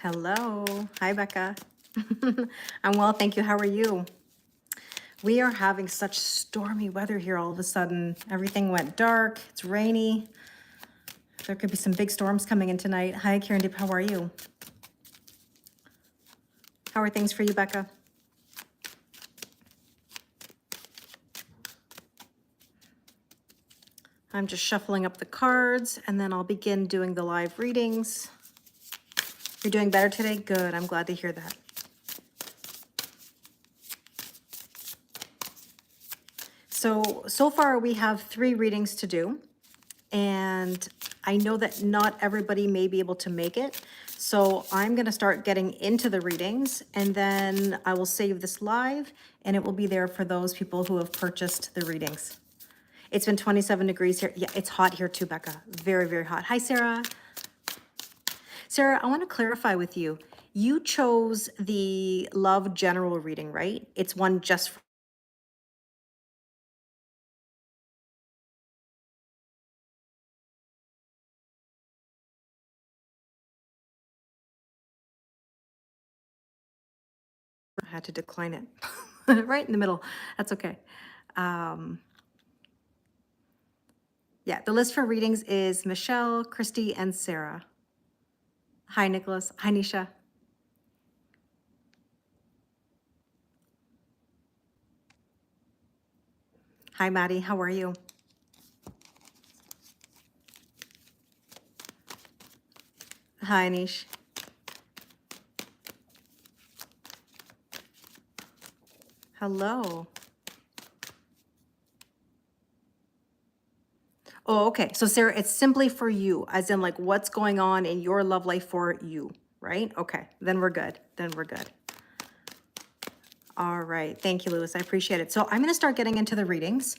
Hello. Hi, Becca. I'm well, thank you. How are you? We are having such stormy weather here all of a sudden. Everything went dark. It's rainy. There could be some big storms coming in tonight. Hi, Karen Deep. How are you? How are things for you, Becca? I'm just shuffling up the cards and then I'll begin doing the live readings. You're doing better today? Good. I'm glad to hear that. So far we have 3 readings to do, and I know that not everybody may be able to make it. So I'm going to start getting into the readings, and then I will save this live and it will be there for those people who have purchased the readings. It's been 27 degrees here. Yeah, it's hot here too, Becca. Very, very hot. Hi, Sarah. Sarah, I want to clarify with you. You chose the love general reading, right? It's one just for I had to decline it. Right in the middle. That's okay. Yeah, the list for readings is Michelle, Christie, and Sarah. Hi, Nicholas. Hi, Nisha. Hi, Maddie. How are you? Hi, Anish. Hello. Oh, okay. So, Sarah, it's simply for you, as in like what's going on in your love life for you, right? Okay, then we're good. Then we're good. All right. Thank you, Lewis. I appreciate it. So I'm going to start getting into the readings.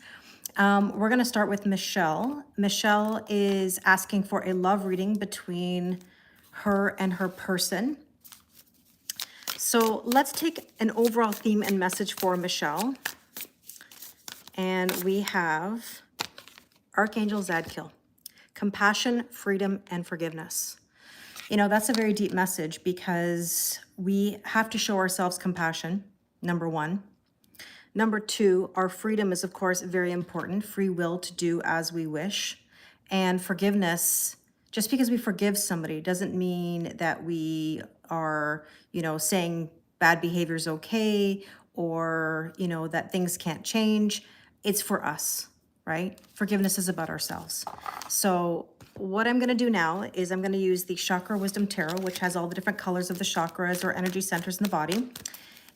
We're going to start with Michelle. Michelle is asking for a love reading between her and her person. So let's take an overall theme and message for Michelle. And we have Archangel Zadkiel, compassion, freedom, and forgiveness. You know, that's a very deep message because we have to show ourselves compassion, number 1. Number 2, our freedom is, of course, very important, free will to do as we wish. And forgiveness, just because we forgive somebody doesn't mean that we are, saying bad behavior is okay or, that things can't change. It's for us, right? Forgiveness is about ourselves. So what I'm going to do now is I'm going to use the Chakra Wisdom Tarot, which has all the different colors of the chakras or energy centers in the body.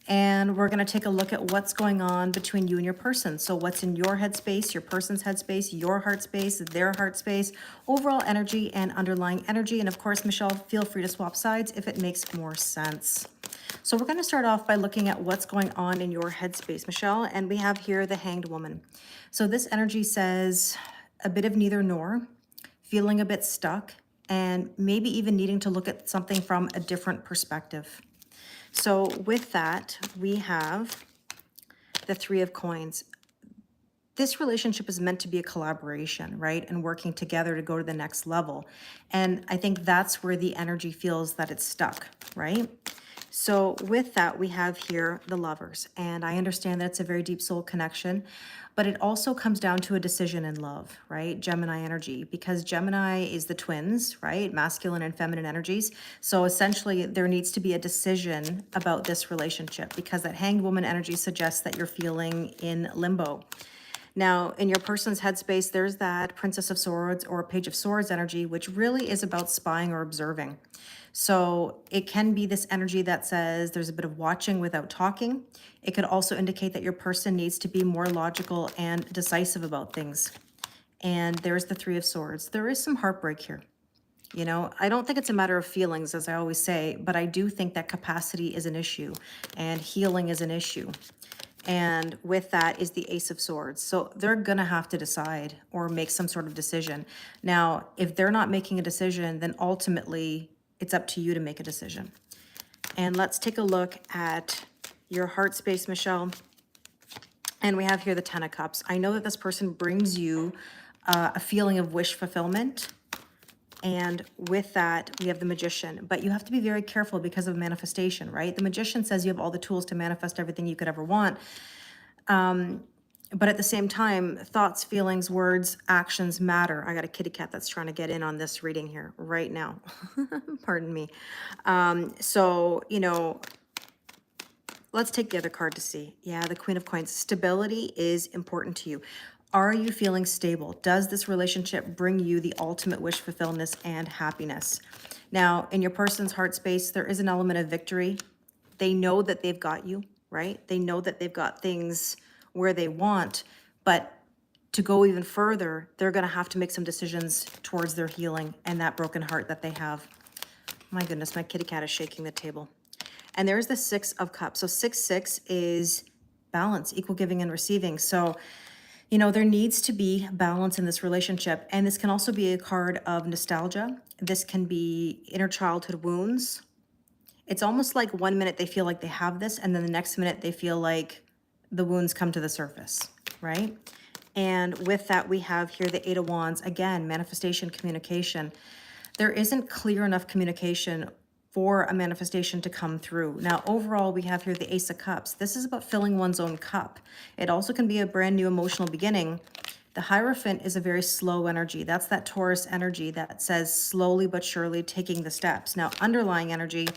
And we're going to take a look at what's going on between you and your person. So what's in your headspace, your person's headspace, your heart space, their heart space, overall energy and underlying energy. And of course, Michelle, feel free to swap sides if it makes more sense. So we're going to start off by looking at what's going on in your headspace, Michelle. And we have here the Hanged Woman. So this energy says a bit of neither nor, feeling a bit stuck, and maybe even needing to look at something from a different perspective. So with that, we have the 3 of Coins. This relationship is meant to be a collaboration, right? And working together to go to the next level. And I think that's where the energy feels that it's stuck, right? So with that, we have here the Lovers. And I understand that it's a very deep soul connection, but it also comes down to a decision in love, right? Gemini energy, because Gemini is the twins, right? Masculine and feminine energies. So essentially there needs to be a decision about this relationship because that Hanged Woman energy suggests that you're feeling in limbo. Now, in your person's headspace, there's that Princess of Swords or Page of Swords energy, which really is about spying or observing. So it can be this energy that says there's a bit of watching without talking. It could also indicate that your person needs to be more logical and decisive about things. And there's the 3 of Swords. There is some heartbreak here. I don't think it's a matter of feelings, as I always say, but I do think that capacity is an issue and healing is an issue. And with that is the Ace of Swords. So they're going to have to decide or make some sort of decision. Now, if they're not making a decision, then ultimately it's up to you to make a decision. And let's take a look at your heart space, Michelle. And we have here the 10 of Cups. I know that this person brings you a feeling of wish fulfillment And with that, we have the Magician. But you have to be very careful because of manifestation, right? The Magician says you have all the tools to manifest everything you could ever want. But at the same time, thoughts, feelings, words, actions matter. I got a kitty cat that's trying to get in on this reading here right now. Pardon me. So, you know, let's take the other card to see. Yeah, the Queen of Coins. Stability is important to you. Are you feeling stable? Does this relationship bring you the ultimate wish fulfillment and happiness? Now, in your person's heart space, there is an element of victory. They know that they've got you, right? They know that they've got things where they want, but to go even further, they're going to have to make some decisions towards their healing and that broken heart that they have. My goodness, my kitty cat is shaking the table. And there's the Six of Cups. So 6-6 is balance, equal giving and receiving. So, you know, there needs to be balance in this relationship. And this can also be a card of nostalgia. This can be inner childhood wounds. It's almost like 1 minute they feel like they have this, and then the next minute they feel like the wounds come to the surface, right? And with that, we have here the Eight of Wands. Again, manifestation, communication. There isn't clear enough communication for a manifestation to come through. Now, overall, we have here the Ace of Cups. This is about filling one's own cup. It also can be a brand new emotional beginning. The Hierophant is a very slow energy. That's that Taurus energy that says slowly but surely taking the steps. Now, underlying energy,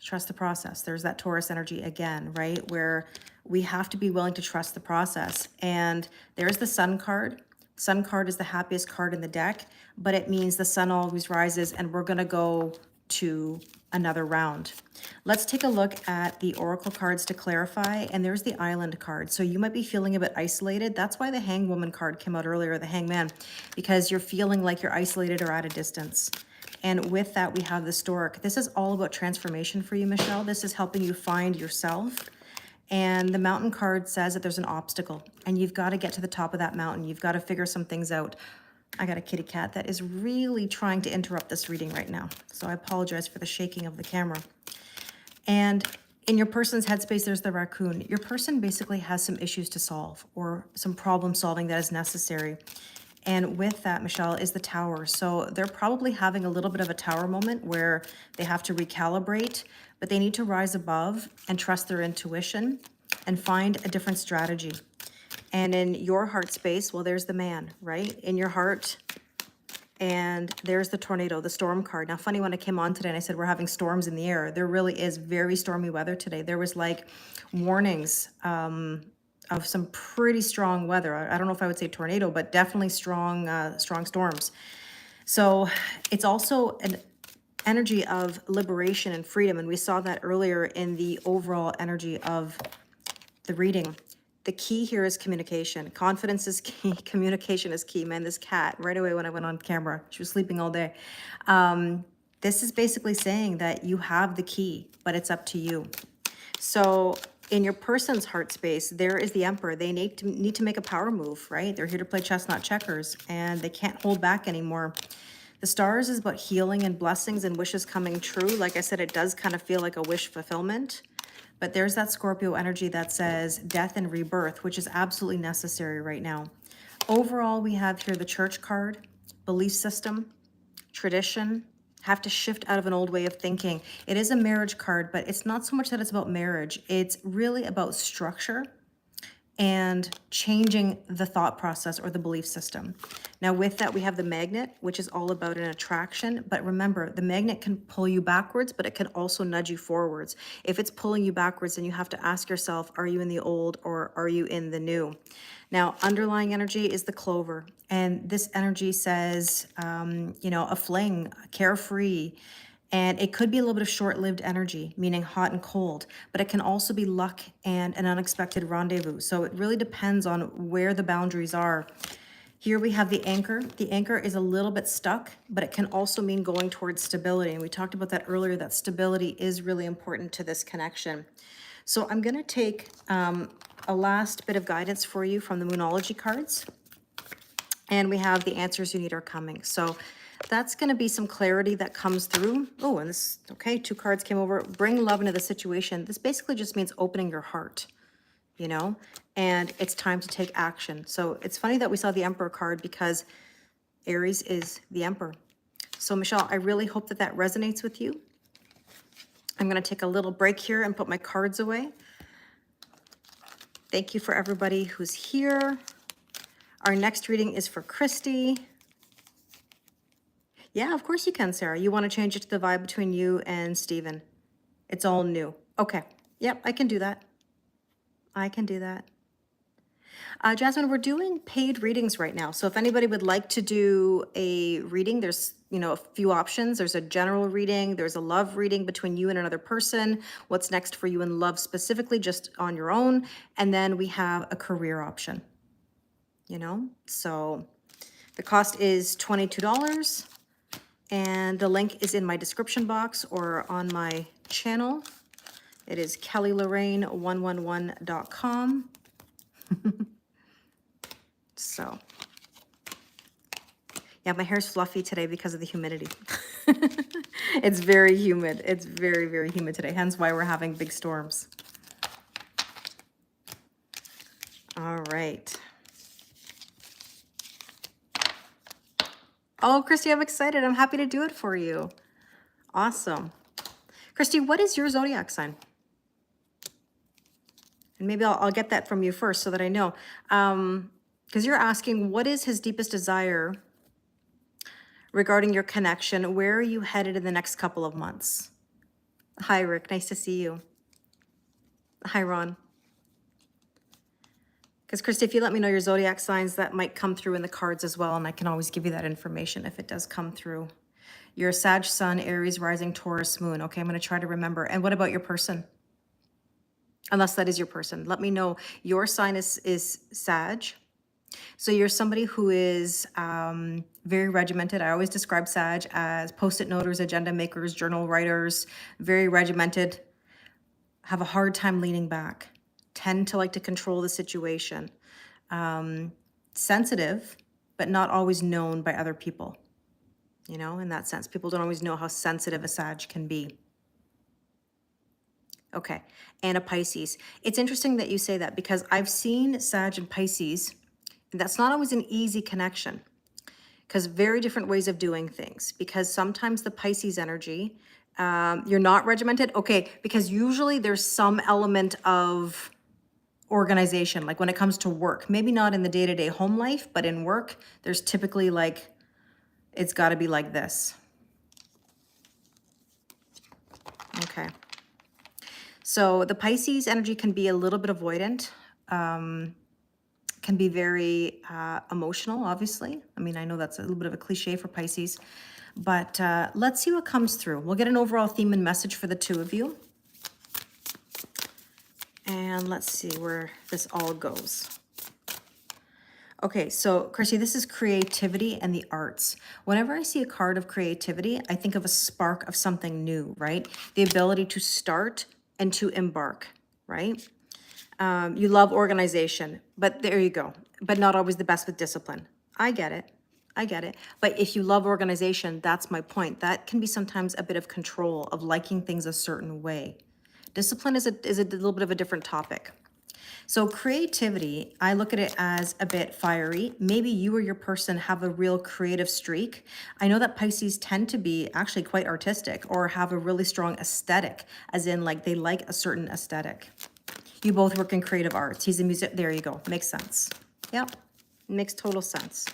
trust the process. There's that Taurus energy again, right? Where we have to be willing to trust the process. And there's the Sun card. Sun card is the happiest card in the deck, but it means the sun always rises, and we're going to go to another round. Let's take a look at the oracle cards to clarify. And there's the Island card. So you might be feeling a bit isolated. That's why the Hangwoman card came out earlier, the Hangman, because you're feeling like you're isolated or at a distance. And with that, we have the Stork. This is all about transformation for you, Michelle. This is helping you find yourself. And the Mountain card says that there's an obstacle, and you've got to get to the top of that mountain. You've got to figure some things out. I got a kitty cat that is really trying to interrupt this reading right now. So I apologize for the shaking of the camera. And in your person's headspace, there's the raccoon. Your person basically has some issues to solve or some problem solving that is necessary. And with that, Michelle, is the Tower. So they're probably having a little bit of a tower moment where they have to recalibrate, but they need to rise above and trust their intuition and find a different strategy. And in your heart space, well, there's the Man, right? In your heart. And there's the Tornado, the Storm card. Now, funny, when I came on today and I said we're having storms in the air, there really is very stormy weather today. There was like warnings of some pretty strong weather. I don't know if I would say tornado, but definitely strong storms. So it's also an energy of liberation and freedom. And we saw that earlier in the overall energy of the reading. The key here is communication. Confidence is key. Communication is key. Man, this cat, right away when I went on camera, she was sleeping all day. This is basically saying that you have the key, but it's up to you. So in your person's heart space, there is the Emperor. They need to make a power move, right? They're here to play chess, not checkers, and they can't hold back anymore. The Stars is about healing and blessings and wishes coming true. Like I said, it does kind of feel like a wish fulfillment. But there's that Scorpio energy that says death and rebirth, which is absolutely necessary right now. Overall, we have here the Church card, belief system, tradition, have to shift out of an old way of thinking. It is a marriage card, but it's not so much that it's about marriage. It's really about structure and changing the thought process or the belief system. Now with that, we have the Magnet, which is all about an attraction. But remember, the magnet can pull you backwards, but it can also nudge you forwards. If it's pulling you backwards, then you have to ask yourself, are you in the old or are you in the new? Now, underlying energy is the Clover. And this energy says, you know, a fling, carefree. And it could be a little bit of short-lived energy, meaning hot and cold, but it can also be luck and an unexpected rendezvous. So it really depends on where the boundaries are. Here we have the Anchor. The Anchor is a little bit stuck, but it can also mean going towards stability. And we talked about that earlier, that stability is really important to this connection. So I'm going to take a last bit of guidance for you from the Moonology cards. And we have the answers you need are coming. So that's going to be some clarity that comes through. Oh, and this, okay, 2 cards came over. Bring love into the situation. This basically just means opening your heart, you know, and it's time to take action. So it's funny that we saw the Emperor card because Aries is the Emperor. So Michelle, I really hope that that resonates with you. I'm going to take a little break here and put my cards away. Thank you for everybody who's here. Our next reading is for Christie. Yeah, of course you can, Sarah. You want to change it to the vibe between you and Steven. It's all new. Okay. Yep, I can do that. I can do that. Jasmine, we're doing paid readings right now. So if anybody would like to do a reading, there's, a few options. There's a general reading. There's a love reading between you and another person. What's next for you in love specifically, just on your own. And then we have a career option, So the cost is $22. And the link is in my description box or on my channel. It is kellylorraine111.com. So, yeah, my hair's fluffy today because of the humidity. It's very humid. It's very, very humid today, hence why we're having big storms. All right. Oh, Christy, I'm excited. I'm happy to do it for you. Awesome. Christy, what is your zodiac sign? And maybe I'll get that from you first so that I know. Because you're asking, what is his deepest desire regarding your connection? Where are you headed in the next couple of months? Hi, Rick. Nice to see you. Hi, Ron. Because, Christy, if you let me know your zodiac signs, that might come through in the cards as well, and I can always give you that information if it does come through. You're a Sag Sun, Aries, Rising, Taurus, Moon. Okay, I'm going to try to remember. And what about your person? Unless that is your person. Let me know. Your sign is Sag. So you're somebody who is very regimented. I always describe Sag as post-it noters, agenda makers, journal writers, very regimented, have a hard time leaning back, tend to like to control the situation, sensitive, but not always known by other people. In that sense, people don't always know how sensitive a Sag can be. Okay, and a Pisces. It's interesting that you say that because I've seen Sag and Pisces. That's not always an easy connection because very different ways of doing things. Because sometimes the Pisces energy, you're not regimented. Okay, because usually there's some element of organization, like when it comes to work. Maybe not in the day-to-day home life, but in work, there's typically like, it's got to be like this. Okay. So the Pisces energy can be a little bit avoidant. Can be very emotional, obviously. I mean, I know that's a little bit of a cliche for Pisces, but let's see what comes through. We'll get an overall theme and message for the two of you. And let's see where this all goes. Okay, so Christy, this is creativity and the arts. Whenever I see a card of creativity, I think of a spark of something new, right? The ability to start and to embark, right? You love organization, but there you go. But not always the best with discipline. I get it. But if you love organization, that's my point. That can be sometimes a bit of control, of liking things a certain way. Discipline is a little bit of a different topic. So creativity, I look at it as a bit fiery. Maybe you or your person have a real creative streak. I know that Pisces tend to be actually quite artistic or have a really strong aesthetic, as in like they like a certain aesthetic. You both work in creative arts. He's a music. There you go. Makes sense. Yep. Makes total sense.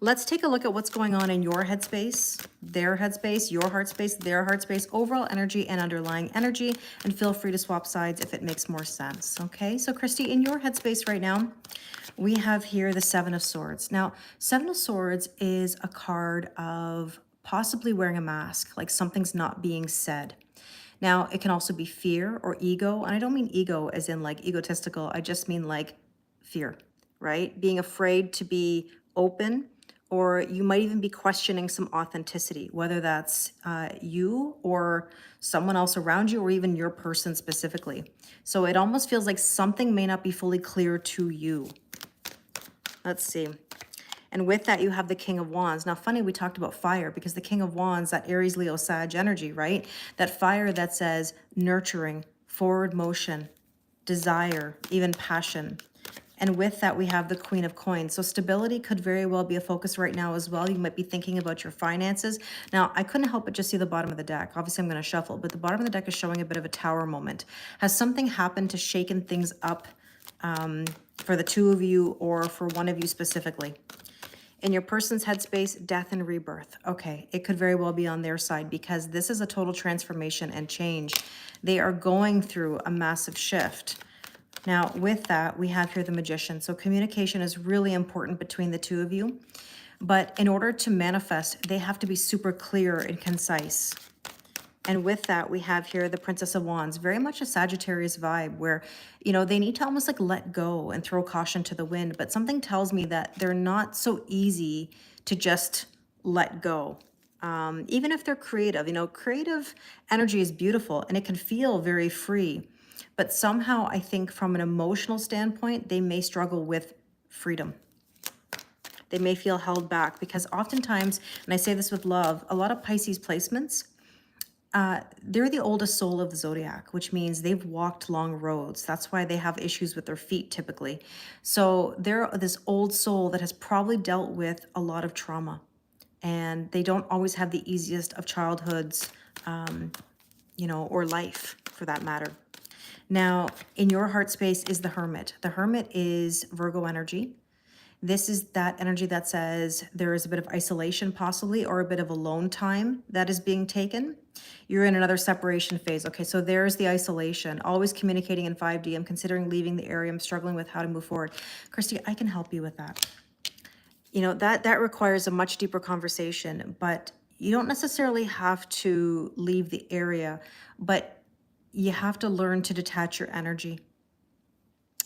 Let's take a look at what's going on in your headspace, their headspace, your heart space, their heart space, overall energy and underlying energy, and feel free to swap sides if it makes more sense. Okay, so Christy, in your headspace right now, we have here the Seven of Swords. Now, Seven of Swords is a card of possibly wearing a mask, like something's not being said. Now, it can also be fear or ego, and I don't mean ego as in like egotistical, I just mean like fear, right? Being afraid to be open, or you might even be questioning some authenticity, whether that's you or someone else around you or even your person specifically. So it almost feels like something may not be fully clear to you. Let's see. And with that, you have the King of Wands. Now, funny, we talked about fire because the King of Wands, that Aries, Leo, Sag energy, right? That fire that says nurturing, forward motion, desire, even passion. And with that, we have the Queen of Coins. So stability could very well be a focus right now as well. You might be thinking about your finances. Now, I couldn't help but just see the bottom of the deck. Obviously, I'm going to shuffle, but the bottom of the deck is showing a bit of a tower moment. Has something happened to shaken things up for the two of you or for one of you specifically? In your person's headspace, death and rebirth. Okay, it could very well be on their side because this is a total transformation and change. They are going through a massive shift. Now, with that, we have here the Magician. So communication is really important between the two of you. But in order to manifest, they have to be super clear and concise. And with that, we have here the Princess of Wands, very much a Sagittarius vibe where, you know, they need to almost like let go and throw caution to the wind. But something tells me that they're not so easy to just let go. Even if they're creative, you know, creative energy is beautiful and it can feel very free. But somehow I think from an emotional standpoint, they may struggle with freedom. They may feel held back because oftentimes, and I say this with love, a lot of Pisces placements, they're the oldest soul of the zodiac, which means they've walked long roads. That's why they have issues with their feet typically. So they're this old soul that has probably dealt with a lot of trauma, and they don't always have the easiest of childhoods, you know, or life for that matter. Now, in your heart space is the Hermit. The Hermit is Virgo energy. This is that energy that says there is a bit of isolation possibly, or a bit of alone time that is being taken. You're in another separation phase. Okay, so there's the isolation. Always communicating in 5D. I'm considering leaving the area. I'm struggling with how to move forward. Christy, I can help you with that. You know, that requires a much deeper conversation, but you don't necessarily have to leave the area, but you have to learn to detach your energy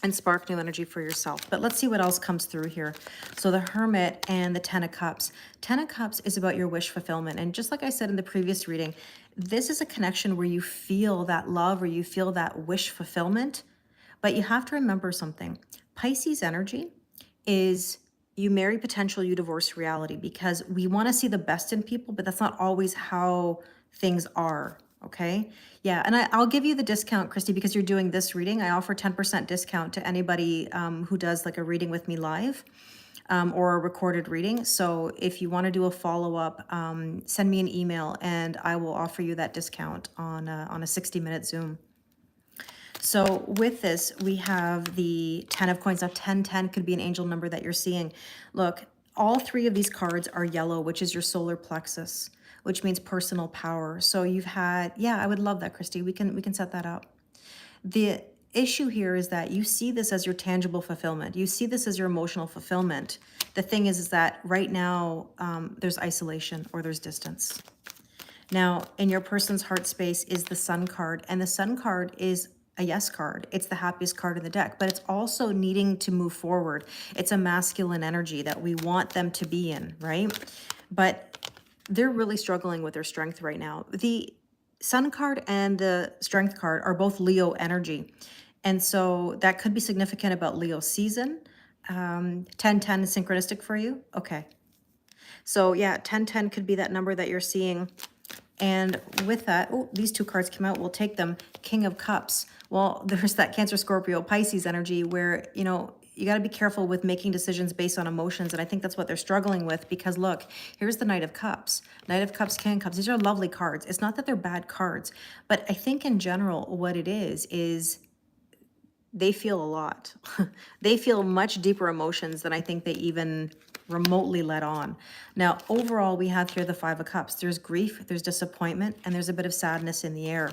and spark new energy for yourself. But let's see what else comes through here. So the Hermit and the Ten of Cups. Ten of Cups is about your wish fulfillment. And just like I said in the previous reading, this is a connection where you feel that love, or you feel that wish fulfillment. But you have to remember something. Pisces energy is you marry potential, you divorce reality, because we want to see the best in people, but that's not always how things are. Okay. Yeah. And I'll give you the discount, Christy, because you're doing this reading. I offer 10% discount to anybody who does like a reading with me live or a recorded reading. So if you want to do a follow-up, send me an email and I will offer you that discount on a 60-minute Zoom. So with this, we have the 10 of coins. Now 1010 could be an angel number that you're seeing. Look, all three of these cards are yellow, which is your solar plexus, which means personal power. So you've had, yeah, I would love that, Christy. We can set that up. The issue here is that you see this as your tangible fulfillment. You see this as your emotional fulfillment. The thing is that right now there's isolation or there's distance. Now, in your person's heart space is the Sun card, and the Sun card is a yes card. It's the happiest card in the deck, but it's also needing to move forward. It's a masculine energy that we want them to be in, right? But they're really struggling with their strength right now. The Sun card and the Strength card are both Leo energy. And so that could be significant about Leo season. 1010 is synchronistic for you? Okay. So yeah, 1010 could be that number that you're seeing. And with that, oh, these two cards came out. We'll take them. King of Cups. Well, there's that Cancer, Scorpio, Pisces energy where, you know, you got to be careful with making decisions based on emotions. And I think that's what they're struggling with because look, here's the Knight of Cups. Knight of Cups, King of Cups. These are lovely cards. It's not that they're bad cards, but I think in general, what it is they feel a lot. They feel much deeper emotions than I think they even remotely let on. Now, overall, we have here the Five of Cups. There's grief, there's disappointment, and there's a bit of sadness in the air.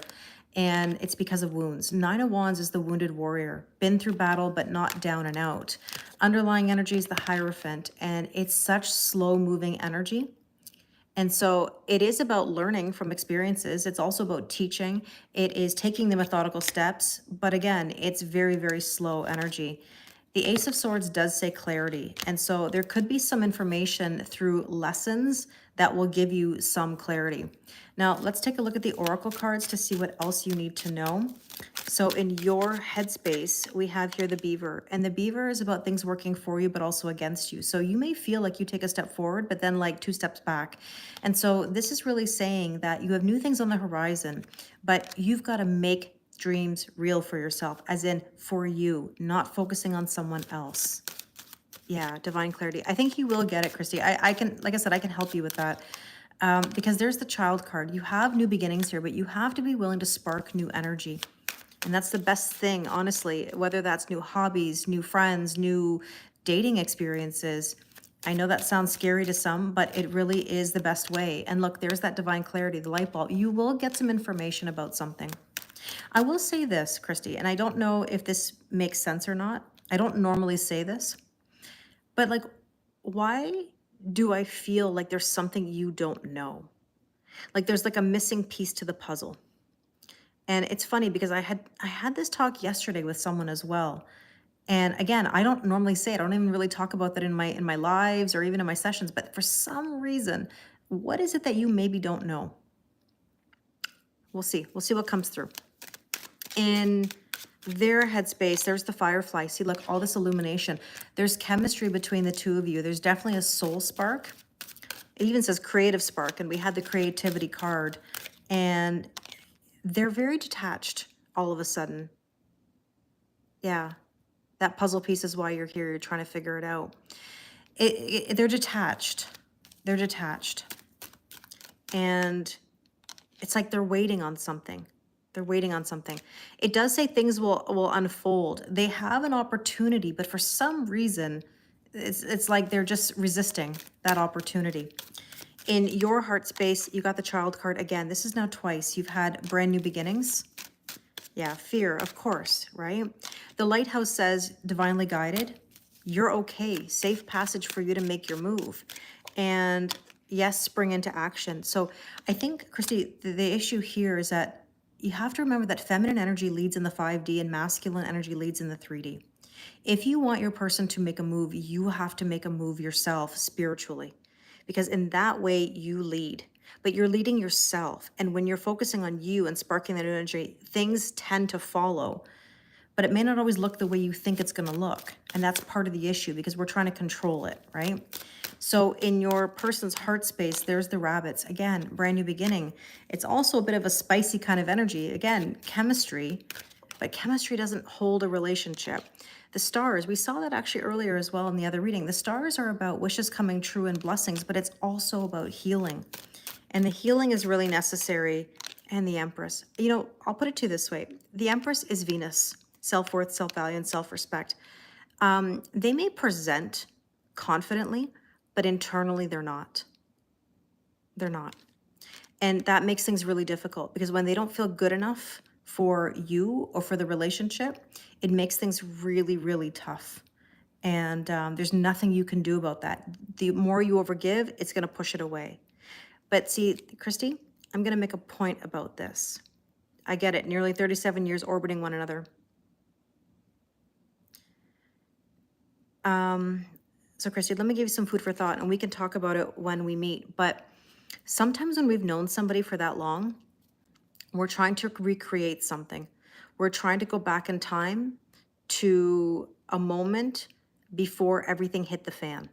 And it's because of wounds. Nine of Wands is the wounded warrior. Been through battle, but not down and out. Underlying energy is the Hierophant, and it's such slow-moving energy. And so it is about learning from experiences. It's also about teaching. It is taking the methodical steps. But again, it's very, very slow energy. The Ace of Swords does say clarity. And so there could be some information through lessons that will give you some clarity. Now, let's take a look at the Oracle cards to see what else you need to know. So in your headspace, we have here the Beaver. And the Beaver is about things working for you, but also against you. So you may feel like you take a step forward, but then like 2 steps back. And so this is really saying that you have new things on the horizon, but you've got to make dreams real for yourself, as in for you, not focusing on someone else. Yeah, divine clarity. I think you will get it, Christy. I can, like I said, I can help you with that. Because there's the child card. You have new beginnings here, but you have to be willing to spark new energy. And that's the best thing, honestly, whether that's new hobbies, new friends, new dating experiences. I know that sounds scary to some, but it really is the best way. And look, there's that divine clarity, the light bulb. You will get some information about something. I will say this, Christy, and I don't know if this makes sense or not. I don't normally say this, but like, why do I feel like there's something you don't know? Like there's like a missing piece to the puzzle. And it's funny because I had this talk yesterday with someone as well. And again, I don't normally say it. I don't even really talk about that in my lives or even in my sessions, but for some reason, what is it that you maybe don't know? We'll see. We'll see what comes through. In their headspace, there's the firefly. See, look, all this illumination. There's chemistry between the two of you. There's definitely a soul spark. It even says creative spark, and we had the creativity card. And they're very detached all of a sudden. Yeah, that puzzle piece is why you're here. You're trying to figure it out. They're detached. They're detached. And it's like they're waiting on something. They're waiting on something. It does say things will unfold. They have an opportunity, but for some reason, it's like they're just resisting that opportunity. In your heart space, you got the child card again. This is now twice. You've had brand new beginnings. Yeah, fear, of course, right? The lighthouse says divinely guided. You're okay. Safe passage for you to make your move. And yes, spring into action. So I think, Christy, the issue here is that you have to remember that feminine energy leads in the 5D and masculine energy leads in the 3D. If you want your person to make a move, you have to make a move yourself spiritually, because in that way you lead, but you're leading yourself. And when you're focusing on you and sparking that energy, things tend to follow, but it may not always look the way you think it's going to look. And that's part of the issue because we're trying to control it, right? So in your person's heart space, there's the rabbits. Again, brand new beginning. It's also a bit of a spicy kind of energy. Again, chemistry, but chemistry doesn't hold a relationship. The stars, we saw that actually earlier as well in the other reading. The stars are about wishes coming true and blessings, but it's also about healing. And the healing is really necessary. And the Empress, you know, I'll put it to you this way. The Empress is Venus, self-worth, self-value, and self-respect. They may present confidently, but internally they're not. They're not. And that makes things really difficult because when they don't feel good enough for you or for the relationship, it makes things really, really tough. And there's nothing you can do about that. The more you overgive, it's going to push it away. But see, Christy, I'm going to make a point about this. I get it. Nearly 37 years orbiting one another. So Christy, let me give you some food for thought and we can talk about it when we meet. But sometimes when we've known somebody for that long, we're trying to recreate something. We're trying to go back in time to a moment before everything hit the fan.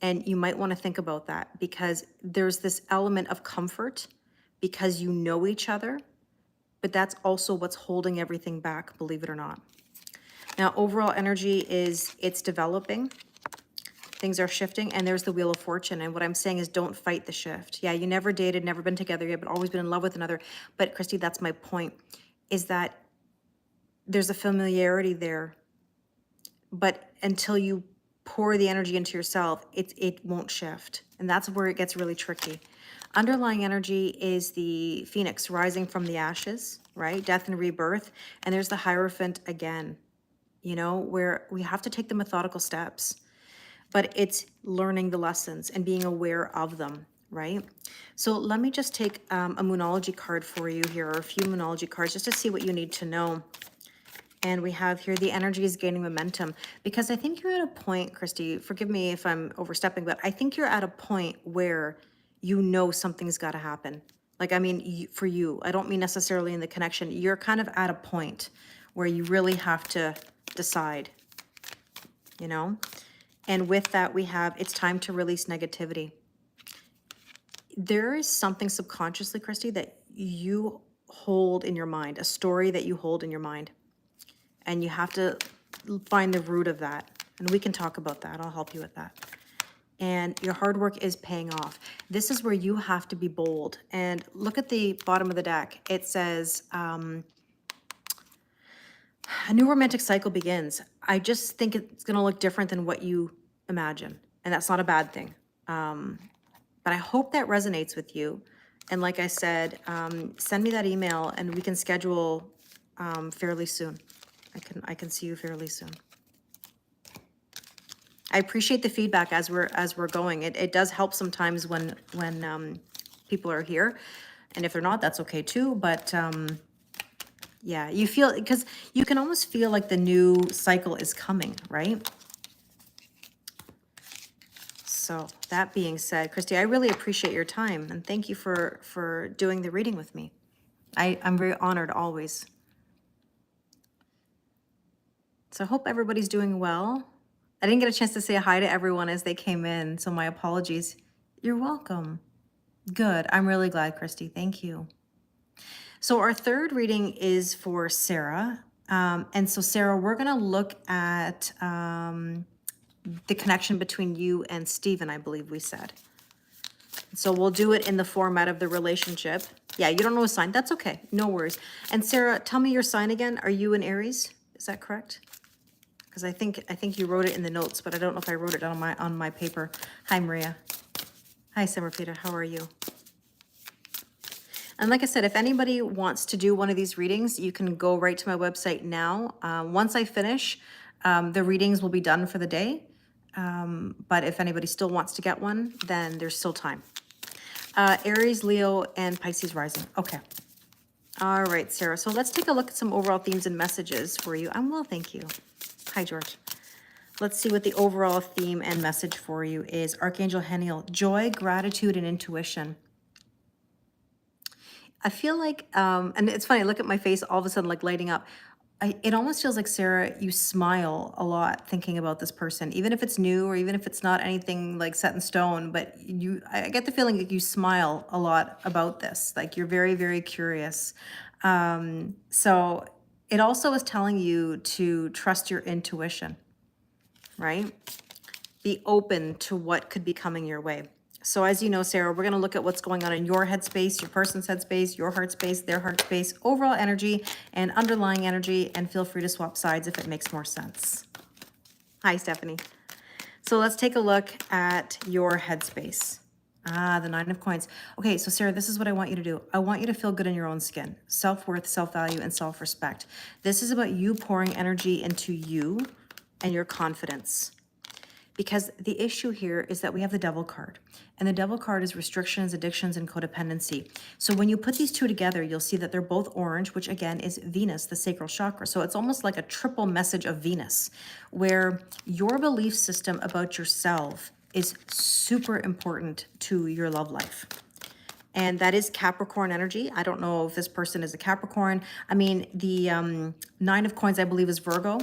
And you might want to think about that because there's this element of comfort because you know each other, but that's also what's holding everything back, believe it or not. Now, overall energy is it's developing. Things are shifting, and there's the Wheel of Fortune. And what I'm saying is don't fight the shift. Yeah, you never dated, never been together yet, but always been in love with another. But Christy, that's my point, is that there's a familiarity there. But until you pour the energy into yourself, it won't shift. And that's where it gets really tricky. Underlying energy is the phoenix rising from the ashes, right? Death and rebirth. And there's the Hierophant again, you know, where we have to take the methodical steps. But it's learning the lessons and being aware of them, right? So let me just take a Moonology card for you here, or a few Moonology cards, just to see what you need to know. And we have here, the energy is gaining momentum. Because I think you're at a point, Christy, forgive me if I'm overstepping, but I think you're at a point where you know something's got to happen. Like, I mean, for you, I don't mean necessarily in the connection. You're kind of at a point where you really have to decide, you know? And with that, we have, it's time to release negativity. There is something subconsciously, Christy, that you hold in your mind, a story that you hold in your mind. And you have to find the root of that. And we can talk about that. I'll help you with that. And your hard work is paying off. This is where you have to be bold. And look at the bottom of the deck. It says, a new romantic cycle begins. I just think it's going to look different than what you imagine. And that's not a bad thing. But I hope that resonates with you. And like I said, send me that email and we can schedule fairly soon. I can see you fairly soon. I appreciate the feedback as we're going. It does help sometimes when people are here, and if they're not, that's okay too. But yeah, you feel, because you can almost feel like the new cycle is coming, right? So that being said, Christy, I really appreciate your time and thank you for doing the reading with me. I'm very honored always. So I hope everybody's doing well. I didn't get a chance to say hi to everyone as they came in, so my apologies. You're welcome. Good. I'm really glad, Christy. Thank you. So our third reading is for Sarah. And so Sarah, we're going to look at the connection between you and Stephen, I believe we said. So we'll do it in the format of the relationship. Yeah, you don't know a sign. That's okay. No worries. And Sarah, tell me your sign again. Are you an Aries? Is that correct? Because I think you wrote it in the notes, but I don't know if I wrote it on my paper. Hi, Maria. Hi, Simmerpeter. How are you? And like I said, if anybody wants to do one of these readings, you can go right to my website now. Once I finish, the readings will be done for the day. But if anybody still wants to get one, then there's still time. Aries, Leo, and Pisces rising. Okay. All right, Sarah. So let's take a look at some overall themes and messages for you. I'm well, thank you. Hi, George. Let's see what the overall theme and message for you is. Archangel Haniel, joy, gratitude, and intuition. I feel like, and it's funny, I look at my face all of a sudden like lighting up. It almost feels like, Sarah, you smile a lot thinking about this person, even if it's new or even if it's not anything like set in stone, but I get the feeling that you smile a lot about this. Like you're very, very curious. So it also is telling you to trust your intuition, right? Be open to what could be coming your way. So as you know, Sarah, we're going to look at what's going on in your headspace, your person's headspace, your heart space, their heart space, overall energy and underlying energy, and feel free to swap sides if it makes more sense. Hi, Stephanie. So let's take a look at your headspace. The 9 of coins. Okay, so Sarah, this is what I want you to do. I want you to feel good in your own skin. Self-worth, self-value, and self-respect. This is about you pouring energy into you and your confidence. Because the issue here is that we have the Devil card. And the Devil card is restrictions, addictions, and codependency. So when you put these two together, you'll see that they're both orange, which again is Venus, the sacral chakra. So it's almost like a triple message of Venus, where your belief system about yourself is super important to your love life. And that is Capricorn energy. I don't know if this person is a Capricorn. I mean, the 9 of coins, I believe, is Virgo.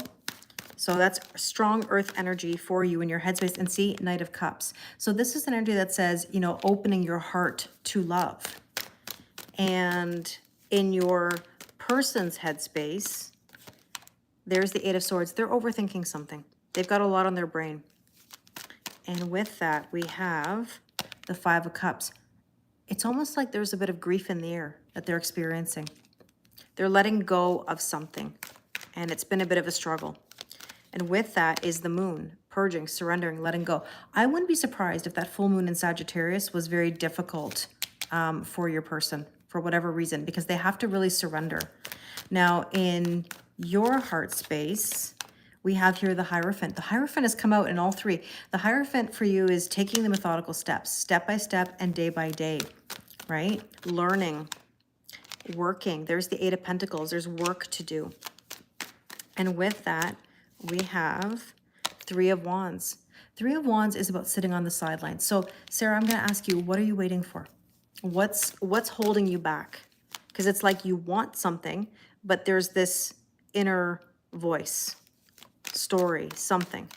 So that's strong earth energy for you in your headspace. And see, Knight of Cups. So this is an energy that says, you know, opening your heart to love. And in your person's headspace, there's the 8 of Swords. They're overthinking something. They've got a lot on their brain. And with that, we have the 5 of Cups. It's almost like there's a bit of grief in the air that they're experiencing. They're letting go of something, and it's been a bit of a struggle. And with that is the moon, purging, surrendering, letting go. I wouldn't be surprised if that full moon in Sagittarius was very difficult for your person, for whatever reason, because they have to really surrender. Now, in your heart space, we have here the Hierophant. The Hierophant has come out in all three. The Hierophant for you is taking the methodical steps, step by step and day by day, right? Learning, working. There's the 8 of Pentacles. There's work to do. And with that, we have 3 of Wands. 3 of Wands is about sitting on the sidelines. So, Sarah, I'm going to ask you, what are you waiting for? What's holding you back? Because it's like you want something, but there's this inner voice, story, something.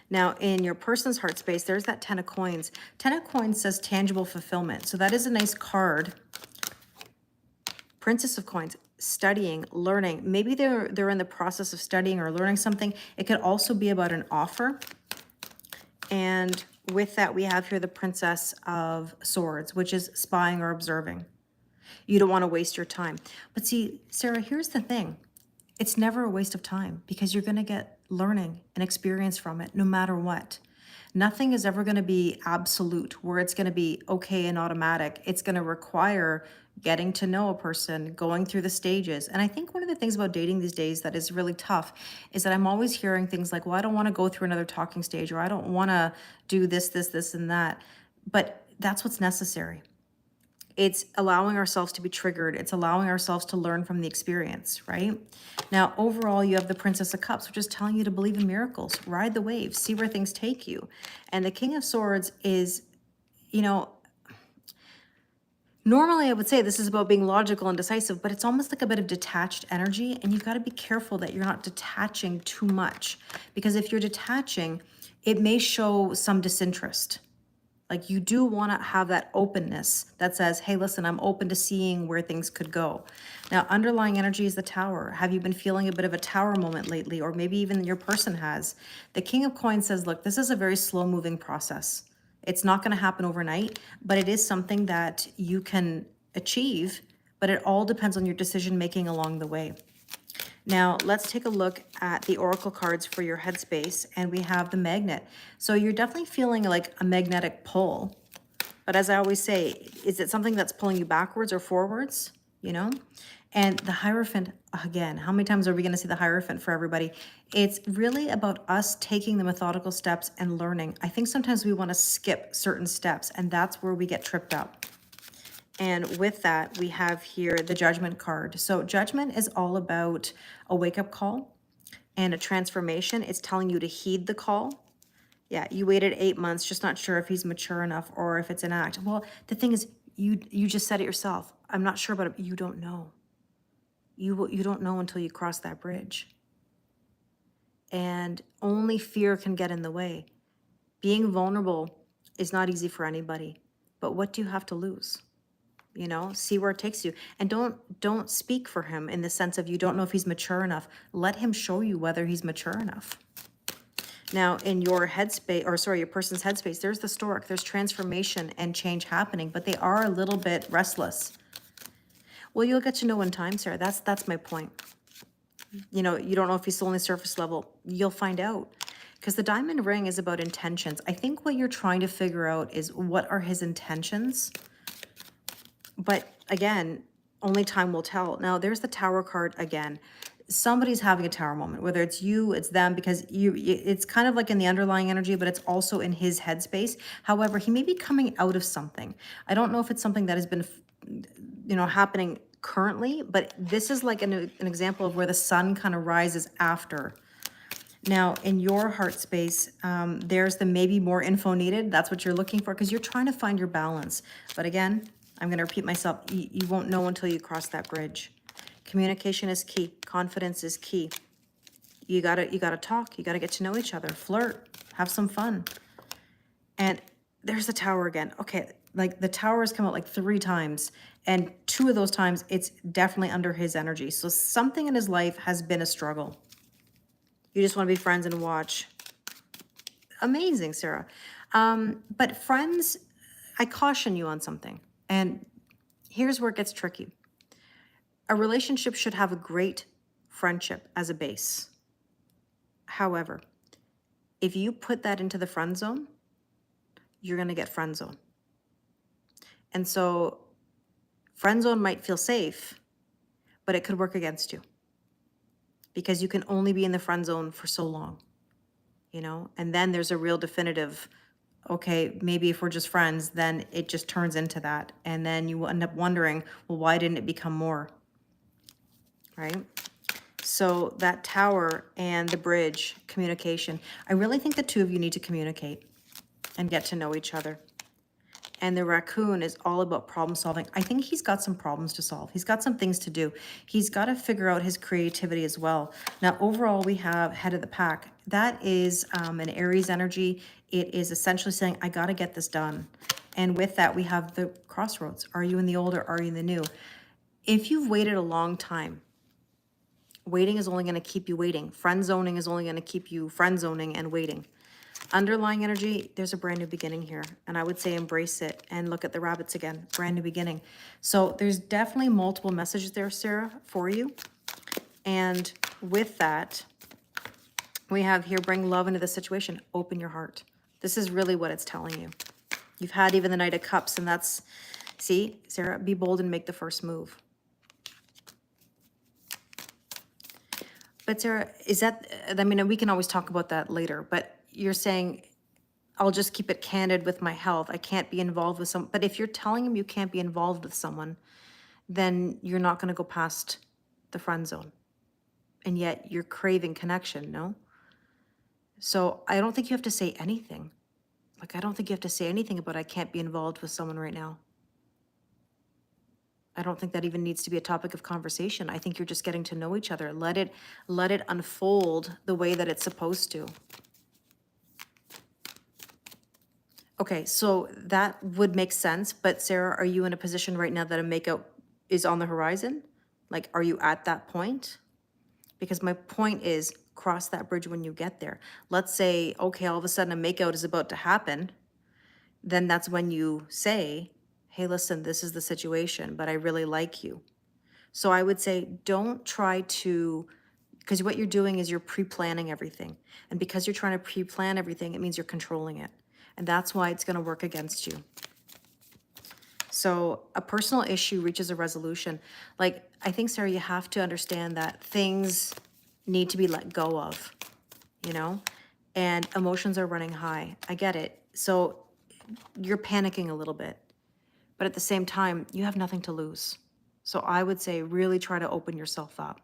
Now, in your person's heart space, there's that 10 of coins. 10 of coins says tangible fulfillment. So that is a nice card Princess of Coins, studying, learning. Maybe they're in the process of studying or learning something. It could also be about an offer. And with that, we have here the Princess of Swords, which is spying or observing. You don't want to waste your time. But see, Sarah, here's the thing. It's never a waste of time because you're going to get learning and experience from it no matter what. Nothing is ever going to be absolute where it's going to be okay and automatic. It's going to require getting to know a person, going through the stages. And I think one of the things about dating these days that is really tough is that I'm always hearing things like, well, I don't want to go through another talking stage, or I don't want to do this, and that. But that's what's necessary. It's allowing ourselves to be triggered. It's allowing ourselves to learn from the experience, right? Now, overall, you have the Princess of Cups, which is telling you to believe in miracles, ride the waves, see where things take you. And the King of Swords is, you know, normally I would say this is about being logical and decisive, but it's almost like a bit of detached energy. And you've got to be careful that you're not detaching too much, because if you're detaching, it may show some disinterest. Like, you do want to have that openness that says, hey, listen, I'm open to seeing where things could go. Now, underlying energy is the Tower. Have you been feeling a bit of a Tower moment lately? Or maybe even your person has. The King of Coins says, look, this is a very slow moving process. It's not going to happen overnight, but it is something that you can achieve, but it all depends on your decision making along the way. Now, let's take a look at the oracle cards for your headspace, and we have the Magnet. So you're definitely feeling like a magnetic pull. But as I always say, is it something that's pulling you backwards or forwards, you know? And the Hierophant, again, how many times are we going to see the Hierophant for everybody? It's really about us taking the methodical steps and learning. I think sometimes we want to skip certain steps, and that's where we get tripped up. And with that, we have here the Judgment card. So Judgment is all about a wake-up call and a transformation. It's telling you to heed the call. Yeah, you waited 8 months, just not sure if he's mature enough or if it's an act. Well, the thing is, you just said it yourself. I'm not sure about it, but you don't know. You don't know until you cross that bridge. And only fear can get in the way. Being vulnerable is not easy for anybody. But what do you have to lose? You know, see where it takes you. And don't speak for him in the sense of you don't know if he's mature enough. Let him show you whether he's mature enough. Now, in your headspace, or sorry, your person's headspace, there's the Stork. There's transformation and change happening, but they are a little bit restless. Well, you'll get to know in time, Sarah. That's my point. You know, you don't know if he's only surface level. You'll find out. Because the diamond ring is about intentions. I think what you're trying to figure out is what are his intentions. But again, only time will tell. Now, there's the Tower card again. Somebody's having a Tower moment, whether it's you, it's them, because it's kind of like in the underlying energy, but it's also in his headspace. However, he may be coming out of something. I don't know if it's something that has been, you know, happening currently, but this is like an example of where the sun kind of rises after. Now, in your heart space, there's the maybe more info needed. That's what you're looking for, because you're trying to find your balance. But again, I'm going to repeat myself. You won't know until you cross that bridge. Communication is key. Confidence is key. You gotta talk. You gotta get to know each other. Flirt. Have some fun. And there's the Tower again. Okay, like the Tower has come out like 3 times, and 2 of those times it's definitely under his energy. So something in his life has been a struggle. You just want to be friends and watch. Amazing, Sarah. But friends, I caution you on something. And here's where it gets tricky. A relationship should have a great friendship as a base. However, if you put that into the friend zone, you're going to get friend zone. And so friend zone might feel safe, but it could work against you, because you can only be in the friend zone for so long, you know? And then there's a real definitive, okay, maybe if we're just friends, then it just turns into that. And then you end up wondering, well, why didn't it become more? Right? So that Tower and the bridge, communication. I really think the 2 of you need to communicate and get to know each other. And the Raccoon is all about problem solving. I think he's got some problems to solve. He's got some things to do. He's got to figure out his creativity as well. Now, overall, we have Head of the Pack. That is an Aries energy. It is essentially saying, I got to get this done. And with that, we have the Crossroads. Are you in the old or are you in the new? If you've waited a long time, waiting is only going to keep you waiting. Friend zoning is only going to keep you friend zoning and waiting. Underlying energy, there's a brand new beginning here. And I would say embrace it and look at the rabbits again. Brand new beginning. So there's definitely multiple messages there, Sarah, for you. And with that, we have here, bring love into the situation. Open your heart. This is really what it's telling you. You've had even the Knight of Cups, and that's, see, Sarah, be bold and make the first move. But Sarah, is that, I mean, we can always talk about that later, but you're saying, I'll just keep it candid with my health. I can't be involved with some, but if you're telling him you can't be involved with someone, then you're not going to go past the friend zone. And yet you're craving connection, no? So I don't think you have to say anything. Like, I don't think you have to say anything about I can't be involved with someone right now. I don't think that even needs to be a topic of conversation. I think you're just getting to know each other. Let it unfold the way that it's supposed to. Okay, so that would make sense. But Sarah, are you in a position right now that a makeout is on the horizon? Like, are you at that point? Because my point is, cross that bridge when you get there. Let's say, okay, all of a sudden a makeout is about to happen. Then that's when you say, hey, listen, this is the situation, but I really like you. So I would say, don't try to, because what you're doing is you're pre-planning everything. And because you're trying to pre-plan everything, it means you're controlling it. And that's why it's going to work against you. So a personal issue reaches a resolution. Like, I think, Sarah, you have to understand that things need to be let go of, you know, and emotions are running high. I get it. So you're panicking a little bit, but at the same time, you have nothing to lose. So I would say really try to open yourself up.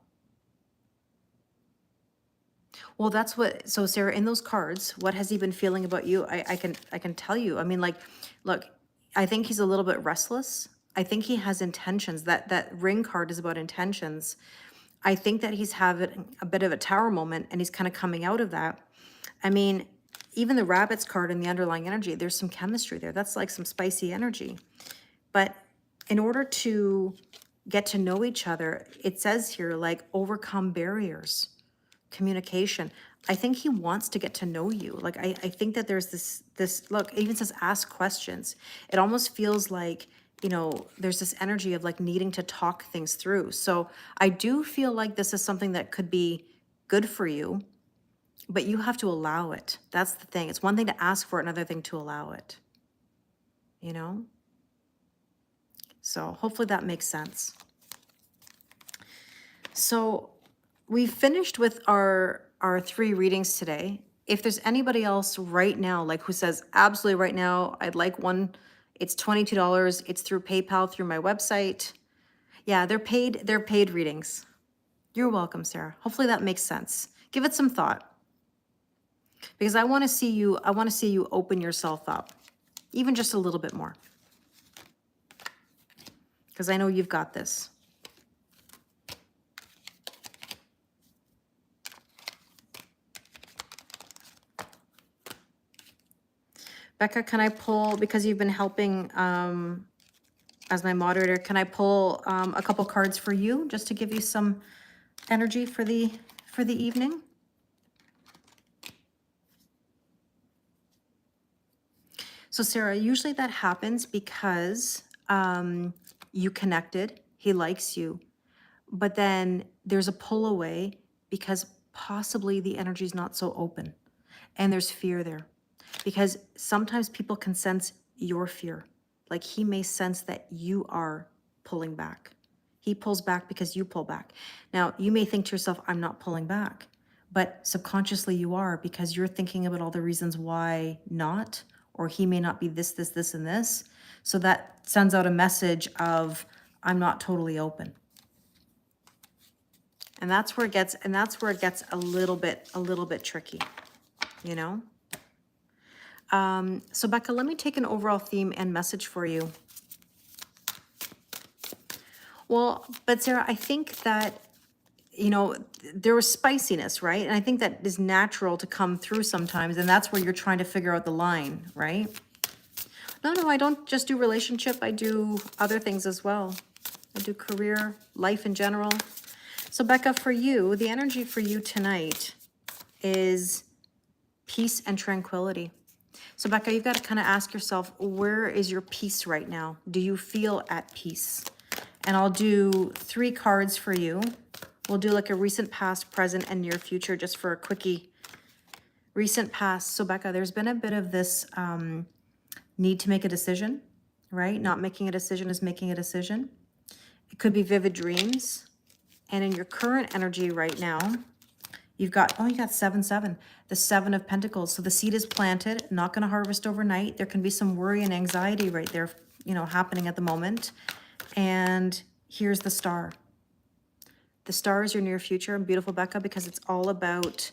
Well, that's what, so Sarah, in those cards, what has he been feeling about you? I can tell you. I mean, like, look, I think he's a little bit restless. I think he has intentions. That ring card is about intentions. I think that he's having a bit of a tower moment and he's kind of coming out of that. I mean, even the rabbits card and the underlying energy, there's some chemistry there. That's like some spicy energy. But in order to get to know each other, it says here, like, overcome barriers, communication. I think he wants to get to know you. Like, I think that there's this, look, it even says ask questions. It almost feels like, you know, there's this energy of like needing to talk things through. So I do feel like this is something that could be good for you, but you have to allow it. That's the thing. It's one thing to ask for it, another thing to allow it, you know? So hopefully that makes sense. So we finished with our 3 readings today. If there's anybody else right now, like who says, absolutely right now, I'd like one, it's $22. It's through PayPal, through my website. Yeah, they're paid readings. You're welcome, Sarah. Hopefully that makes sense. Give it some thought. Because I want to see you open yourself up, even just a little bit more. Because I know you've got this. Becca, can I pull, because you've been helping as my moderator, can I pull a couple cards for you just to give you some energy for the evening? So Sarah, usually that happens because you connected, he likes you, but then there's a pull away because possibly the energy is not so open and there's fear there. Because sometimes people can sense your fear. Like he may sense that you are pulling back. He pulls back because you pull back. Now, you may think to yourself, I'm not pulling back. But subconsciously you are, because you're thinking about all the reasons why not, or he may not be this, this, this, and this. So that sends out a message of, I'm not totally open. And that's where it gets, a little bit tricky, you know? So Becca, let me take an overall theme and message for you. Well, but Sarah, I think that, you know, there was spiciness, right? And I think that is natural to come through sometimes. And that's where you're trying to figure out the line, right? No, I don't just do relationship. I do other things as well. We'll do career, life in general. So Becca, for you, the energy for you tonight is peace and tranquility. So Becca, you've got to kind of ask yourself, where is your peace right now? Do you feel at peace? And I'll do 3 cards for you. We'll do like a recent, past, present, and near future just for a quickie. Recent past. So Becca, there's been a bit of this need to make a decision, right? Not making a decision is making a decision. It could be vivid dreams. And in your current energy right now, you've got, oh, you got 7-7, the 7 of Pentacles. So the seed is planted, not going to harvest overnight. There can be some worry and anxiety right there, you know, happening at the moment. And here's the star. The star is your near future, and beautiful, Becca, because it's all about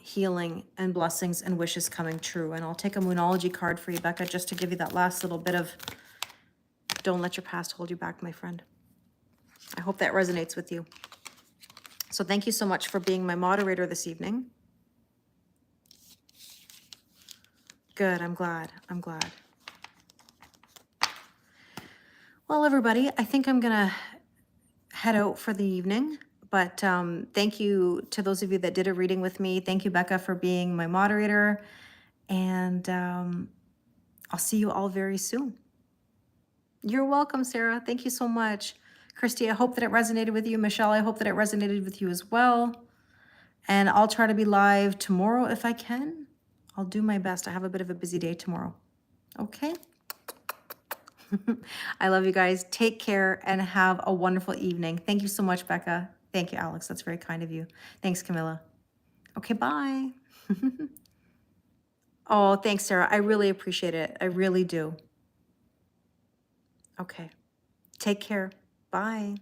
healing and blessings and wishes coming true. And I'll take a Moonology card for you, Becca, just to give you that last little bit of don't let your past hold you back, my friend. I hope that resonates with you. So thank you so much for being my moderator this evening. Good, I'm glad, I'm glad. Well, everybody, I think I'm gonna head out for the evening, but thank you to those of you that did a reading with me. Thank you, Becca, for being my moderator, and I'll see you all very soon. You're welcome, Sarah. Thank you so much. Christie, I hope that it resonated with you. Michelle, I hope that it resonated with you as well. And I'll try to be live tomorrow if I can. I'll do my best. I have a bit of a busy day tomorrow. Okay? I love you guys. Take care and have a wonderful evening. Thank you so much, Becca. Thank you, Alex. That's very kind of you. Thanks, Camilla. Okay, bye. Oh, thanks, Sarah. I really appreciate it. I really do. Okay. Take care. Bye.